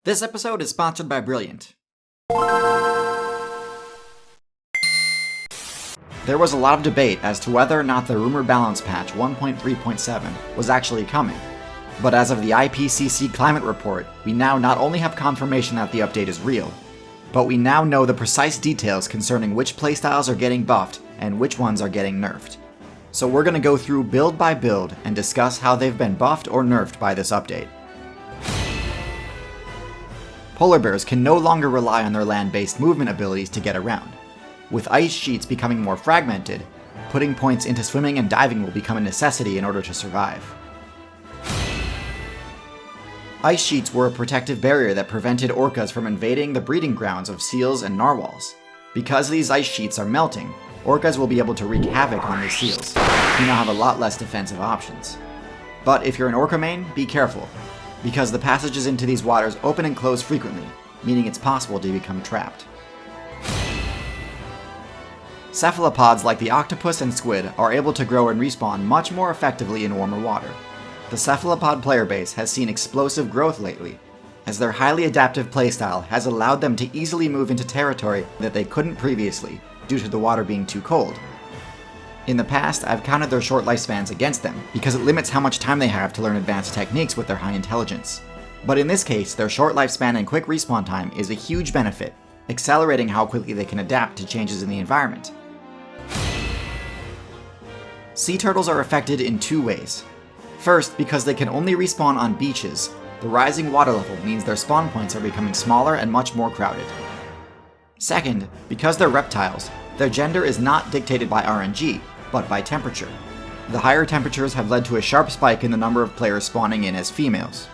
This episode is sponsored by Brilliant. There was a lot of debate as to whether or not the rumored balance patch 1.3.7 was actually coming. But as of the IPCC climate report, we now not only have confirmation that the update is real, but we now know the precise details concerning which playstyles are getting buffed and which ones are getting nerfed. So we're going to go through build by build and discuss how they've been buffed or nerfed by this update. Polar bears can no longer rely on their land-based movement abilities to get around. With ice sheets becoming more fragmented, putting points into swimming and diving will become a necessity in order to survive. Ice sheets were a protective barrier that prevented orcas from invading the breeding grounds of seals and narwhals. Because these ice sheets are melting, orcas will be able to wreak havoc on these seals. You now have a lot less defensive options. But if you're an orca main, be careful, because the passages into these waters open and close frequently, meaning it's possible to become trapped. Cephalopods like the octopus and squid are able to grow and respawn much more effectively in warmer water. The cephalopod player base has seen explosive growth lately, as their highly adaptive playstyle has allowed them to easily move into territory that they couldn't previously due to the water being too cold. In the past, I've counted their short lifespans against them because it limits how much time they have to learn advanced techniques with their high intelligence. But in this case, their short lifespan and quick respawn time is a huge benefit, accelerating how quickly they can adapt to changes in the environment. Sea turtles are affected in two ways. First, because they can only respawn on beaches, the rising water level means their spawn points are becoming smaller and much more crowded. Second, because they're reptiles, their gender is not dictated by RNG, but by temperature. The higher temperatures have led to a sharp spike in the number of players spawning in as females.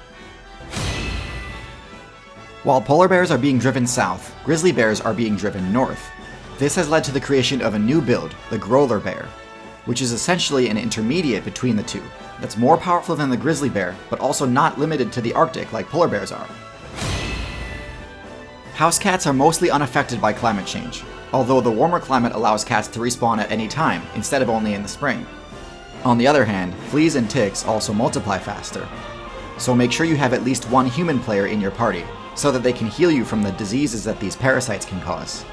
While polar bears are being driven south, grizzly bears are being driven north. This has led to the creation of a new build, the growler bear, which is essentially an intermediate between the two, that's more powerful than the grizzly bear, but also not limited to the Arctic like polar bears are. House cats are mostly unaffected by climate change, although the warmer climate allows cats to respawn at any time, instead of only in the spring. On the other hand, fleas and ticks also multiply faster, so make sure you have at least one human player in your party, so that they can heal you from the diseases that these parasites can cause.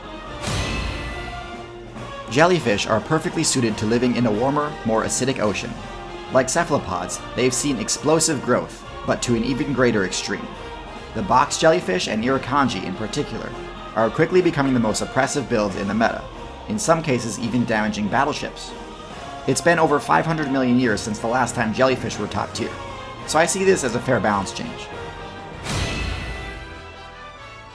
Jellyfish are perfectly suited to living in a warmer, more acidic ocean. Like cephalopods, they've seen explosive growth, but to an even greater extreme. The box jellyfish and irukandji in particular are quickly becoming the most oppressive builds in the meta, in some cases even damaging battleships. It's been over 500 million years since the last time jellyfish were top tier, so I see this as a fair balance change.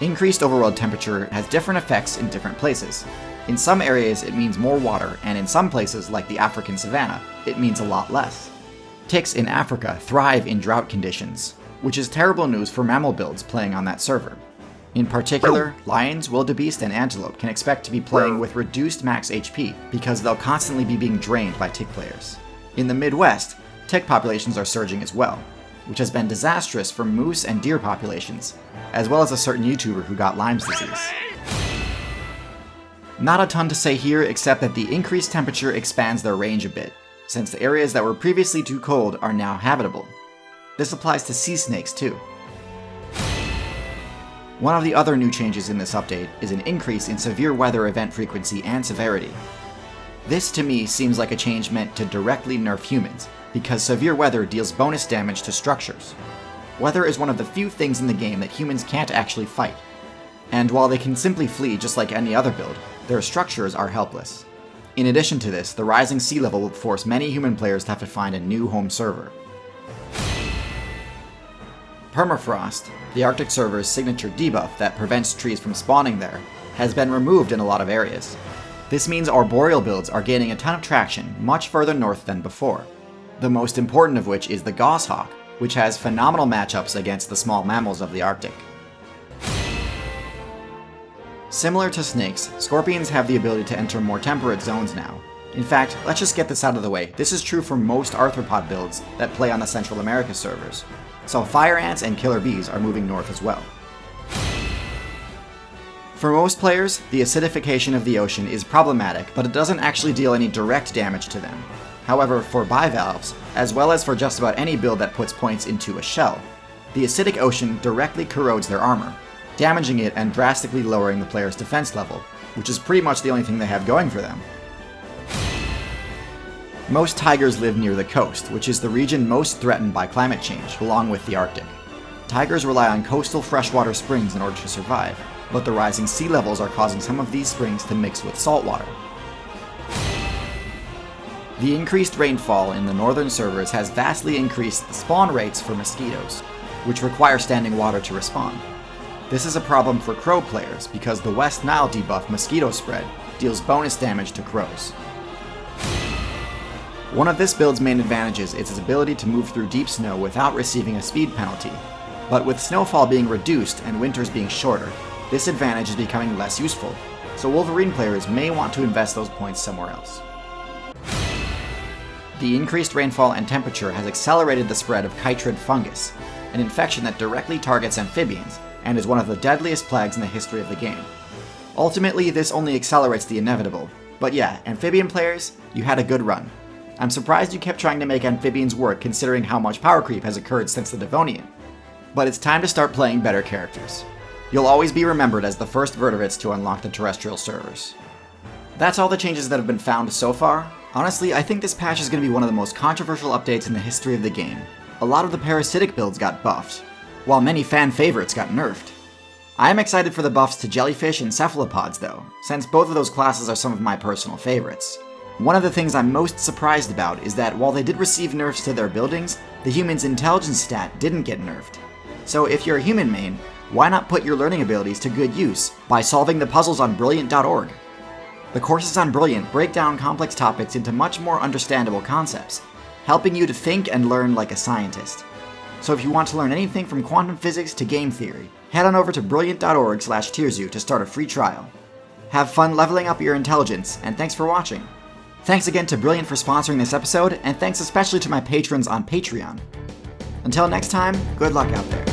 Increased overworld temperature has different effects in different places. In some areas it means more water, and in some places, like the African savanna, it means a lot less. Ticks in Africa thrive in drought conditions, which is terrible news for mammal builds playing on that server. In particular, lions, wildebeest, and antelope can expect to be playing with reduced max HP because they'll constantly be being drained by tick players. In the Midwest, tick populations are surging as well, which has been disastrous for moose and deer populations, as well as a certain YouTuber who got Lyme's disease. Not a ton to say here except that the increased temperature expands their range a bit, since the areas that were previously too cold are now habitable. This applies to sea snakes too. One of the other new changes in this update is an increase in severe weather event frequency and severity. This to me seems like a change meant to directly nerf humans, because severe weather deals bonus damage to structures. Weather is one of the few things in the game that humans can't actually fight, and while they can simply flee just like any other build, their structures are helpless. In addition to this, the rising sea level will force many human players to have to find a new home server. Permafrost, the Arctic server's signature debuff that prevents trees from spawning there, has been removed in a lot of areas. This means arboreal builds are gaining a ton of traction much further north than before, the most important of which is the goshawk, which has phenomenal matchups against the small mammals of the Arctic. Similar to snakes, scorpions have the ability to enter more temperate zones now. In fact, let's just get this out of the way. This is true for most arthropod builds that play on the Central America servers. So fire ants and killer bees are moving north as well. For most players, the acidification of the ocean is problematic, but it doesn't actually deal any direct damage to them. However, for bivalves, as well as for just about any build that puts points into a shell, The acidic ocean directly corrodes their armor, damaging it and drastically lowering the player's defense level, which is pretty much the only thing they have going for them. Most tigers live near the coast, which is the region most threatened by climate change, along with the Arctic. Tigers rely on coastal freshwater springs in order to survive, but the rising sea levels are causing some of these springs to mix with saltwater. The increased rainfall in the northern servers has vastly increased the spawn rates for mosquitoes, which require standing water to respawn. This is a problem for crow players because the West Nile debuff Mosquito Spread deals bonus damage to crows. One of this build's main advantages is its ability to move through deep snow without receiving a speed penalty, but with snowfall being reduced and winters being shorter, this advantage is becoming less useful, so Wolverine players may want to invest those points somewhere else. The increased rainfall and temperature has accelerated the spread of chytrid fungus, an infection that directly targets amphibians and is one of the deadliest plagues in the history of the game. Ultimately, this only accelerates the inevitable, but yeah, amphibian players, you had a good run. I'm surprised you kept trying to make amphibians work considering how much power creep has occurred since the Devonian. But it's time to start playing better characters. You'll always be remembered as the first vertebrates to unlock the terrestrial servers. That's all the changes that have been found so far. Honestly, I think this patch is going to be one of the most controversial updates in the history of the game. A lot of the parasitic builds got buffed, while many fan favorites got nerfed. I am excited for the buffs to Jellyfish and Cephalopods though, since both of those classes are some of my personal favorites. One of the things I'm most surprised about is that while they did receive nerfs to their buildings, the human's intelligence stat didn't get nerfed. So if you're a human main, why not put your learning abilities to good use by solving the puzzles on Brilliant.org? The courses on Brilliant break down complex topics into much more understandable concepts, helping you to think and learn like a scientist. So if you want to learn anything from quantum physics to game theory, head on over to brilliant.org/Tearsu to start a free trial. Have fun leveling up your intelligence, and thanks for watching. Thanks again to Brilliant for sponsoring this episode, and thanks especially to my patrons on Patreon. Until next time, good luck out there.